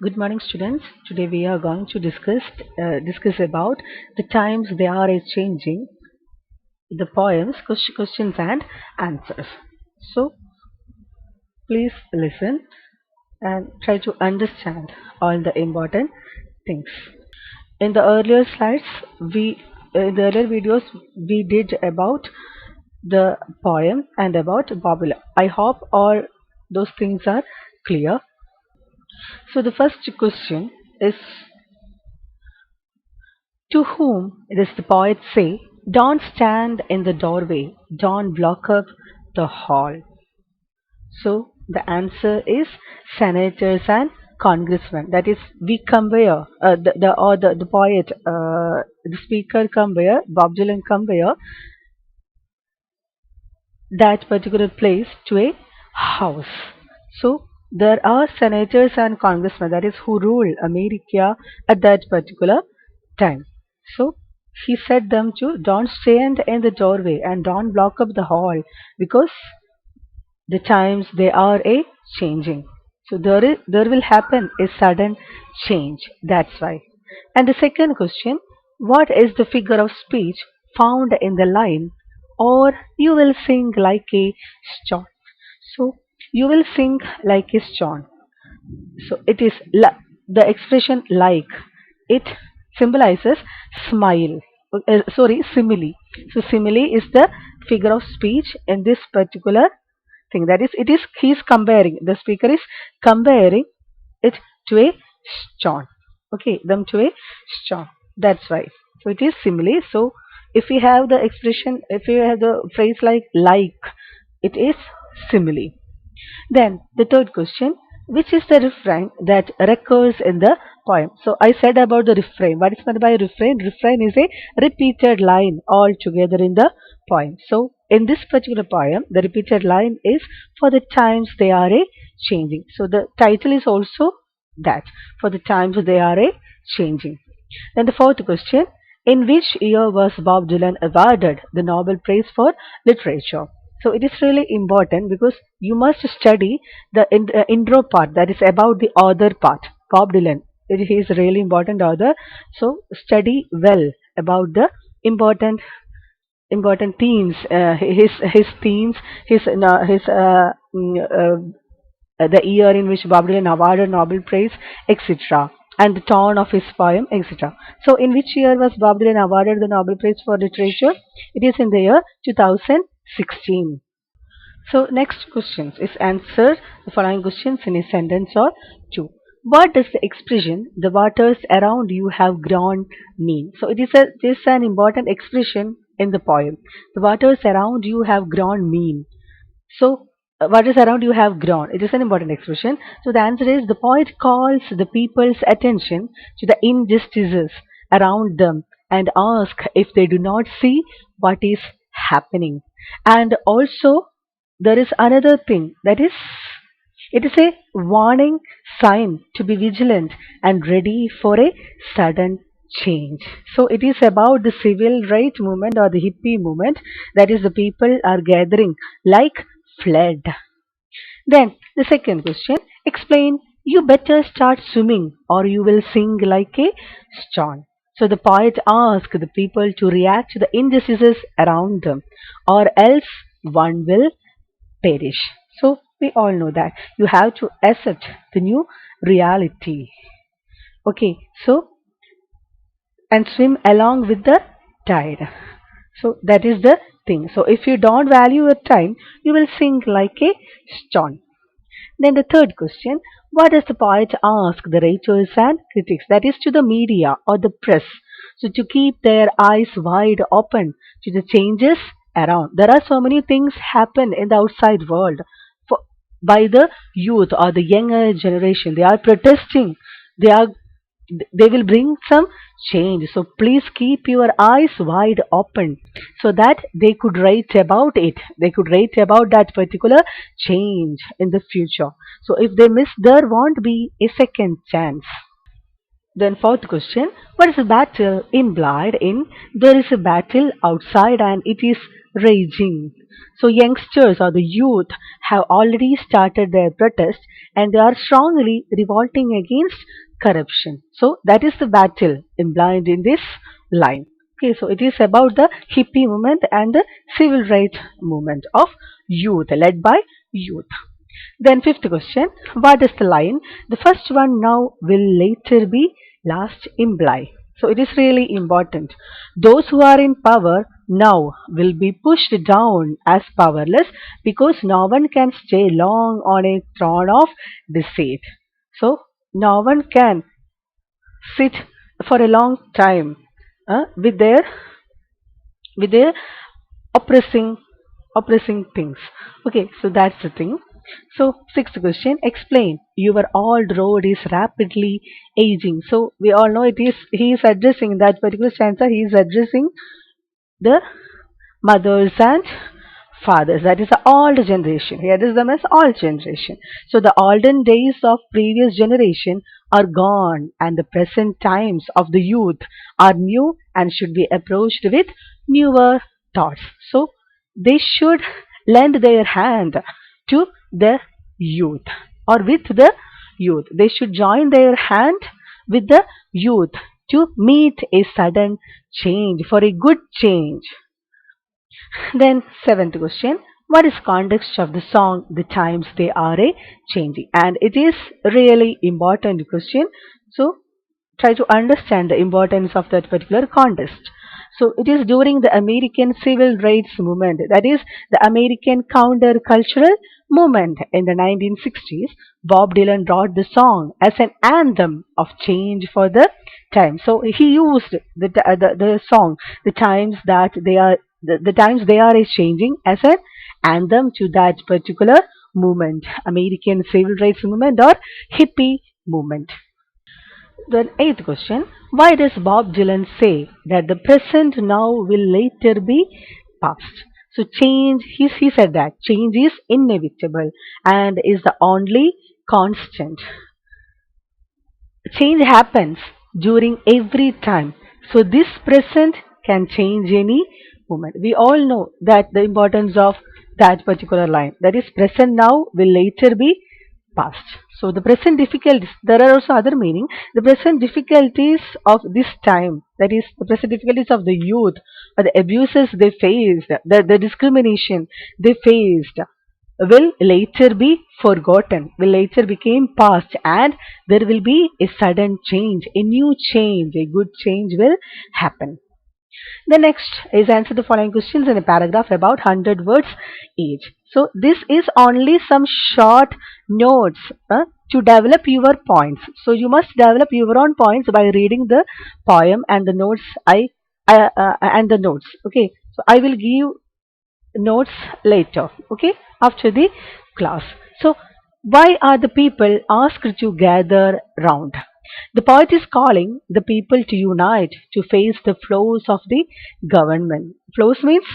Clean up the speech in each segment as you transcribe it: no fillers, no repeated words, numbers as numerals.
Good morning, students. Today we are going to discuss about the times they are changing the poems, questions and answers. So please listen and try to understand all the important things. In the earlier slides, we in the earlier videos we did about the poem and about Babylon. I hope all those things are clear. So the first question is, to whom does the poet say, "Don't stand in the doorway, don't block up the hall"? So the answer is senators and congressmen. That is, we compare the poet, the speaker compare, Bob Dylan compare that particular place to a house. So there are senators and congressmen, that is, who rule America at that particular time. So he said them to don't stand in the doorway and don't block up the hall because the times they are a changing. So there will happen a sudden change. That's why. And the second question, what is the figure of speech found in the line, or you will sing like a stone? So you will sing like a stone. So it is the expression like. It symbolizes smile. Simile. So simile is the figure of speech in this particular thing. That is, it is he is comparing. The speaker is comparing it to a stone. Okay, them to a stone. That's why. So it is simile. So if we have the expression, if we have the phrase like, it is simile. Then the third question, which is the refrain that recurs in the poem? So I said about the refrain. What is meant by refrain? Refrain is a repeated line all together in the poem. So in this particular poem, the repeated line is for the times they are a changing. So the title is also that, for the times they are a changing. Then the fourth question, in which year was Bob Dylan awarded the Nobel Prize for Literature? So it is really important because you must study the intro part, that is about the author part. Bob Dylan, he is a really important author. So study well about the important themes, his themes, the year in which Bob Dylan awarded Nobel Prize, etc., and the tone of his poem, etc. So, in which year was Bob Dylan awarded the Nobel Prize for Literature? It is in the year 2016. So, next questions is answer the following questions in a sentence or two. What does the expression "the waters around you have grown" mean? So, it is an important expression in the poem. The waters around you have grown mean. So, what is around you have grown? It is an important expression. So, the answer is the poet calls the people's attention to the injustices around them and ask if they do not see what is happening. And also, there is another thing, that is, it is a warning sign to be vigilant and ready for a sudden change. So it is about the civil rights movement or the hippie movement, that is, the people are gathering like flood. Then the second question, explain, you better start swimming or you will sink like a stone. So the poet asks the people to react to the injustices around them, or else one will perish. So we all know that you have to accept the new reality. Okay, so and swim along with the tide. So that is the thing. So if you don't value your time, you will sink like a stone. Then the third question, what does the poet ask the writers and critics, that is to the media or the press, so to keep their eyes wide open to the changes around? There are so many things happen in the outside world for, by the youth or the younger generation. They are protesting. They are they will bring some change. So please keep your eyes wide open so that they could write about it. They could write about that particular change in the future. So if they miss, there won't be a second chance. Then fourth question, what is a battle implied in there is a battle outside and it is raging. So youngsters or the youth have already started their protest and they are strongly revolting against corruption. So that is the battle implied in this line. Okay, so it is about the hippie movement and the civil rights movement of youth, led by youth. Then fifth question, what is the line? The first one now will later be last imply. So it is really important. Those who are in power now will be pushed down as powerless because no one can stay long on a throne of deceit. So no one can sit for a long time with their oppressing oppressing things. Okay, so that's the thing. So sixth question, explain your old road is rapidly aging. So we all know it is he is addressing that particular stanza, he is addressing the mothers and fathers, that is the old generation. He addresses them as old generation. So the olden days of previous generation are gone and the present times of the youth are new and should be approached with newer thoughts. So they should lend their hand to the youth, or with the youth. They should join their hand with the youth to meet a sudden change, for a good change. Then seventh question, what is context of the song the times they are a changing? And it is really important question. So try to understand the importance of that particular context. So it is during the American Civil Rights Movement, that is the American countercultural movement in the 1960s. Bob Dylan wrote the song as an anthem of change for the time. So he used the song, the times that they are the times they are is changing, as an anthem to that particular movement, American Civil Rights Movement or hippie movement. Then eighth question, why does Bob Dylan say that the present now will later be past? So change, he said that change is inevitable and is the only constant. Change happens during every time. So this present can change any moment. We all know that the importance of that particular line. That is present now will later be past. So the present difficulties, there are also other meaning. The present difficulties of this time, that is the present difficulties of the youth, or the abuses they faced, the discrimination they faced, will later be forgotten, will later become past, and there will be a sudden change, a new change, a good change will happen. The next is answer the following questions in a paragraph about 100 words each. So this is only some short notes to develop your points. So you must develop your own points by reading the poem and the notes and the notes. Okay, so I will give notes later, okay, after the class. So why are the people asked to gather round? The poet is calling the people to unite to face the flaws of the government. Flaws means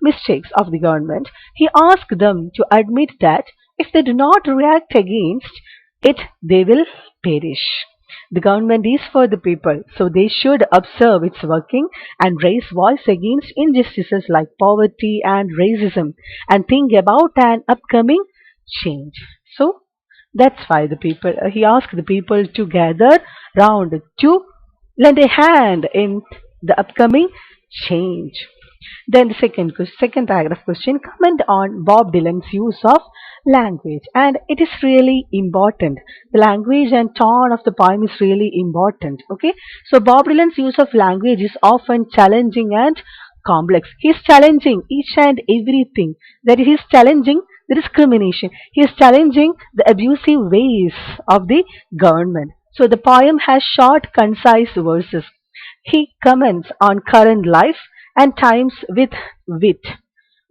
mistakes of the government. He asked them to admit that if they do not react against it, they will perish. The government is for the people, so they should observe its working and raise voice against injustices like poverty and racism and think about an upcoming change. So that's why the people he asked the people to gather round to lend a hand in the upcoming change. Then the second paragraph question, comment on Bob Dylan's use of language, and it is really important. The language and tone of the poem is really important. Okay, so Bob Dylan's use of language is often challenging and complex. He is challenging each and everything. That he is challenging the discrimination. He is challenging the abusive ways of the government. So the poem has short, concise verses. He comments on current life and times with wit,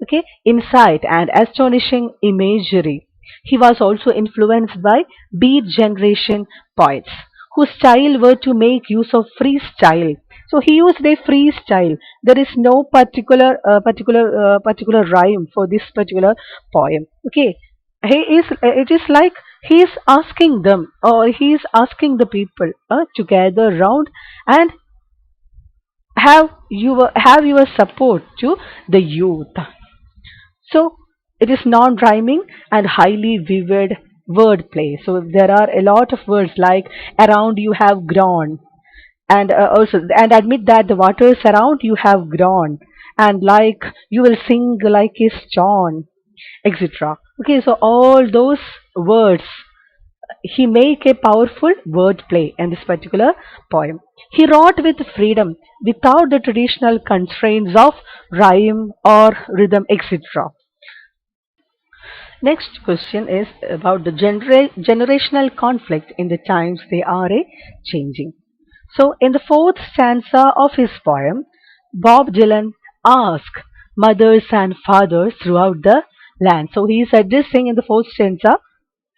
okay, insight and astonishing imagery. He was also influenced by Beat Generation poets whose style were to make use of freestyle. So he used a freestyle. There is no particular rhyme for this particular poem. Okay, he is. It is like he is asking them, or he is asking the people to gather round and have your support to the youth. So it is non-rhyming and highly vivid wordplay. So there are a lot of words like around you have grown, and also and admit that the waters around you have grown, and like you will sing like a stone, etc. Okay, so all those words, he make a powerful wordplay in this particular poem. He wrote with freedom without the traditional constraints of rhyme or rhythm, etc. Next question is about the generational conflict in the times they are a changing. So, in the fourth stanza of his poem, Bob Dylan asks mothers and fathers throughout the land. So, he is addressing in the fourth stanza,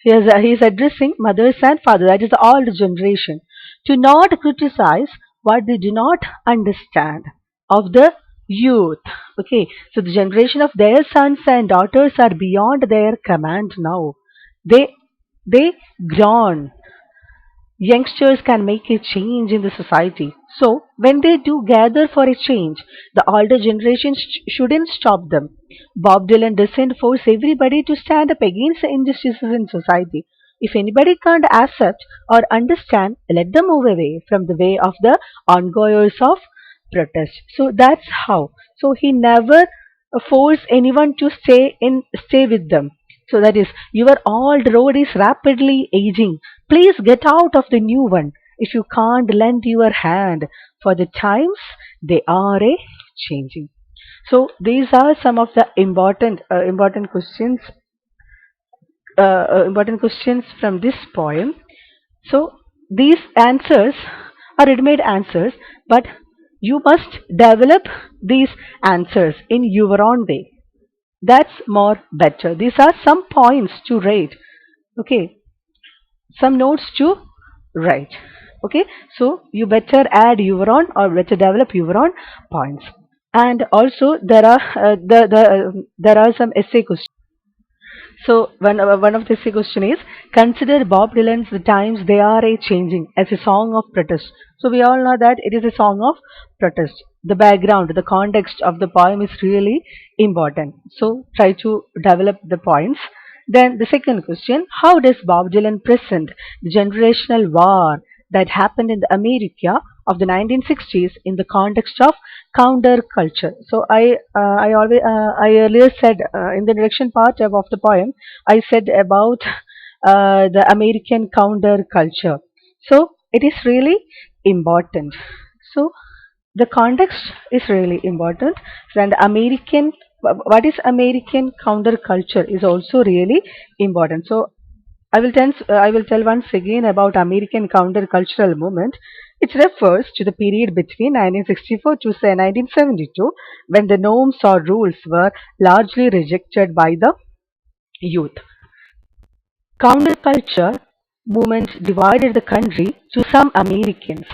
he is addressing mothers and fathers, that is the old generation, to not criticize what they do not understand of the youth. Okay, so the generation of their sons and daughters are beyond their command now. They grown. Youngsters can make a change in the society. So, when they do gather for a change, the older generation shouldn't stop them. Bob Dylan doesn't force everybody to stand up against the injustices in society. If anybody can't accept or understand, let them move away from the way of the ongoers of protest. So that's how. So he never force anyone to stay with them. So that is, your old road is rapidly aging. Please get out of the new one. If you can't lend your hand, for the times they are a changing. So these are some of the important questions from this poem. So these answers are ready-made answers, but you must develop these answers in your own way. That's more better. These are some points to rate. Okay, some notes to write. Okay, so you better add your own or better develop your own points. And also there are there are some essay questions. So one of the essay question is, consider Bob Dylan's "The Times They Are a Changing" as a song of protest. So we all know that it is a song of protest. The background, the context of the poem is really important. So try to develop the points. Then the second question, how does Bob Dylan present the generational war that happened in the America of the 1960s in the context of counterculture? So I earlier said in the introduction part of the poem, I said about the American counterculture. So it is really important. So the context is really important, and American, what is American counterculture is also really important. So I will tell once again about American countercultural movement. It refers to the period between 1964 to say 1972, when the norms or rules were largely rejected by the youth. Counterculture movements divided the country to some Americans.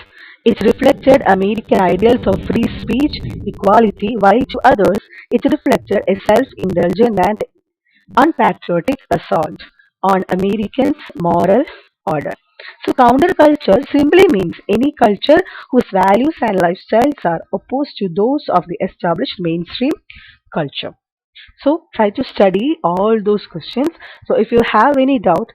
It reflected American ideals of free speech, equality, while to others it reflected a self-indulgent and unpatriotic assault on Americans' moral order. So, counterculture simply means any culture whose values and lifestyles are opposed to those of the established mainstream culture. So, try to study all those questions. So, if you have any doubt,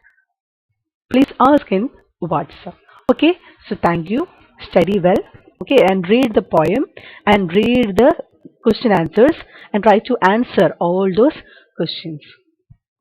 please ask in WhatsApp. Okay, so thank you. Study well. Okay, and read the poem and read the question answers and try to answer all those questions.